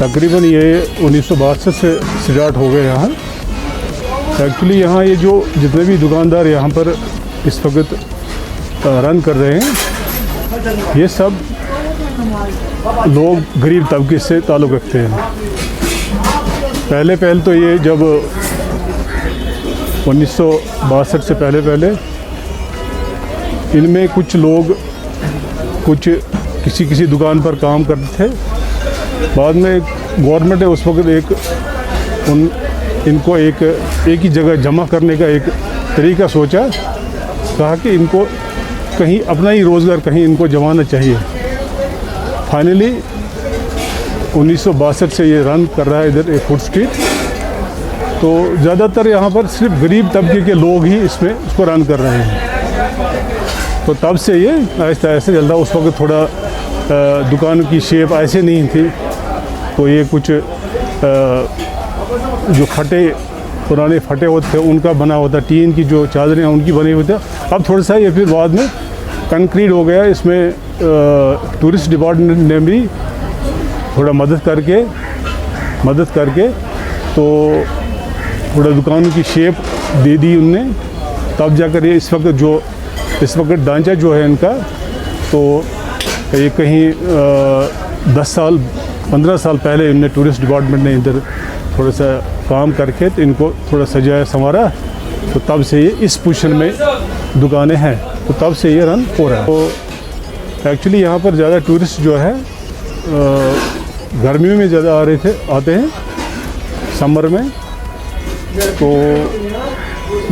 तकरीबन ये 1962 से स्टार्ट हो गए यहाँ। एक्चुअली यहाँ ये जो जितने भी दुकानदार यहाँ पर इस वक्त रन कर रहे हैं, ये सब लोग गरीब तबके से ताल्लुक़ रखते हैं। पहले तो ये जब 1962 से पहले इनमें कुछ लोग किसी दुकान पर काम करते थे। बाद में गवर्नमेंट ने उस वक्त इनको एक ही जगह जमा करने का एक तरीका सोचा, कहा कि इनको कहीं अपना ही रोज़गार कहीं इनको जमाना चाहिए। फाइनली 1962 से ये रन कर रहा है इधर एक फूड स्ट्रीट। तो ज़्यादातर यहाँ पर सिर्फ गरीब तबके के लोग ही इसको रन कर रहे हैं। तो तब से ये आहिस्ता आहिस्ता चल रहा। उस वक्त थोड़ा दुकान की शेप ऐसे नहीं थी, तो ये कुछ जो पुराने फटे होते थे उनका बना होता, टीन की जो चादरें हैं उनकी बनी हुई थी। अब थोड़ा सा ये फिर बाद में कंक्रीट हो गया। इसमें टूरिस्ट डिपार्टमेंट ने भी थोड़ा मदद करके तो थोड़ा दुकानों की शेप दे दी उनने। तब जाकर ये इस वक्त ढांचा जो है इनका, तो ये कहीं 10-15 साल पहले इनने टूरिस्ट डिपार्टमेंट ने इधर थोड़ा सा काम करके तो इनको थोड़ा सजाया संवारा, तो तब से ये इस पोजीशन में दुकानें हैं। तो तब से ये रन हो रहा है। तो एक्चुअली यहाँ पर ज़्यादा टूरिस्ट जो है गर्मियों में ज़्यादा आते हैं, समर में। तो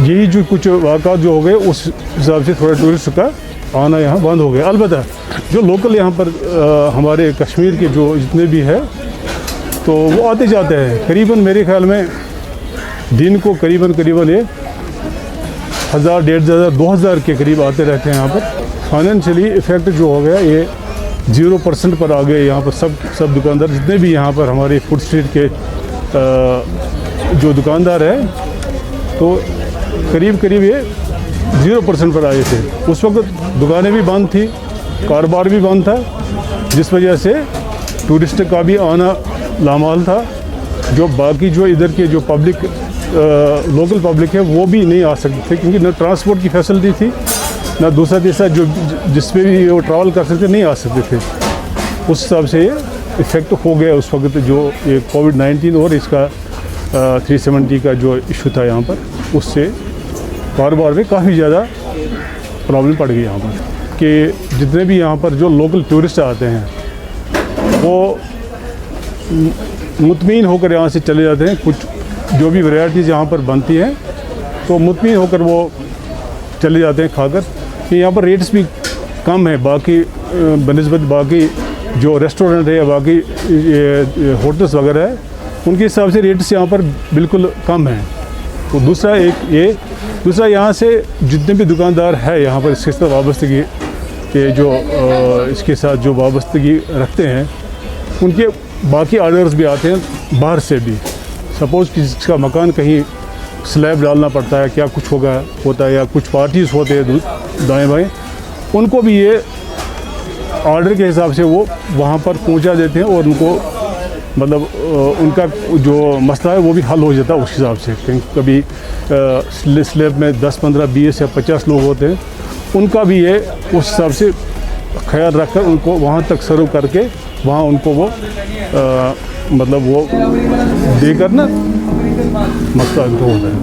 यही जो कुछ वाक़ात जो हो गए उस हिसाब से थोड़ा टूरिस्ट का आना यहाँ बंद हो गया। अलबत्ता जो लोकल यहाँ पर हमारे कश्मीर के जो जितने भी है तो वो आते जाते हैं। करीबन मेरे ख्याल में दिन को करीबन ये 1000, 1500, 2000 के करीब आते रहते हैं यहाँ पर। फाइनेंशियली इफ़ेक्ट जो हो गया ये 0% पर आ गए यहाँ पर सब दुकानदार जितने भी यहाँ पर हमारे फूड स्ट्रीट के जो दुकानदार हैं, तो करीब ये 0% पर आए थे। उस वक्त दुकानें भी बंद थी, कारोबार भी बंद था, जिस वजह से टूरिस्ट का भी आना लामाल था। जो बाकी जो इधर के जो लोकल पब्लिक है वो भी नहीं आ सकते थे, क्योंकि न ट्रांसपोर्ट की फैसिलिटी थी, ना दूसरा जो जिस पे भी वो ट्रैवल कर सकते नहीं आ सकते थे। उस हिसाब से ये इफ़ेक्ट हो गया उस वक्त जो ये कोविड-19 और इसका 370 का जो इशू था यहाँ पर, उससे कारोबार में काफ़ी ज़्यादा प्रॉब्लम पड़ गई यहाँ पर। कि जितने भी यहाँ पर जो लोकल टूरिस्ट आते हैं वो मुतमईन होकर यहाँ से चले जाते हैं। कुछ जो भी वैरायटीज़ यहाँ पर बनती हैं तो मुतमईन होकर वो चले जाते हैं खाकर। कि यहाँ पर रेट्स भी कम है बाकी बनिस्बत बाकी जो रेस्टोरेंट है या बाकी होटल्स वगैरह है, उनके हिसाब से रेट्स यहाँ पर बिल्कुल कम हैं। तो दूसरा यहाँ से जितने भी दुकानदार है यहाँ पर इसके साथ वाबस्तगी के जो इसके साथ जो वाबस्तगी रखते हैं, उनके बाकी ऑर्डर्स भी आते हैं बाहर से भी। सपोज़ कि जिसका मकान कहीं स्लैब डालना पड़ता है, क्या कुछ होता है, या कुछ पार्टीज़ होते हैं दाएँ बाएँ, उनको भी ये ऑर्डर के हिसाब से वो वहाँ पर पहुँचा देते हैं और उनको मतलब उनका जो मसला है वो भी हल हो जाता है उस हिसाब से। कभी स्लैब में 10, 15, 20 या 50 लोग होते हैं, उनका भी ये उस हिसाब से ख्याल रखकर उनको वहाँ तक सर्व करके वहाँ उनको वो मतलब वो देकर ना मसला होता है।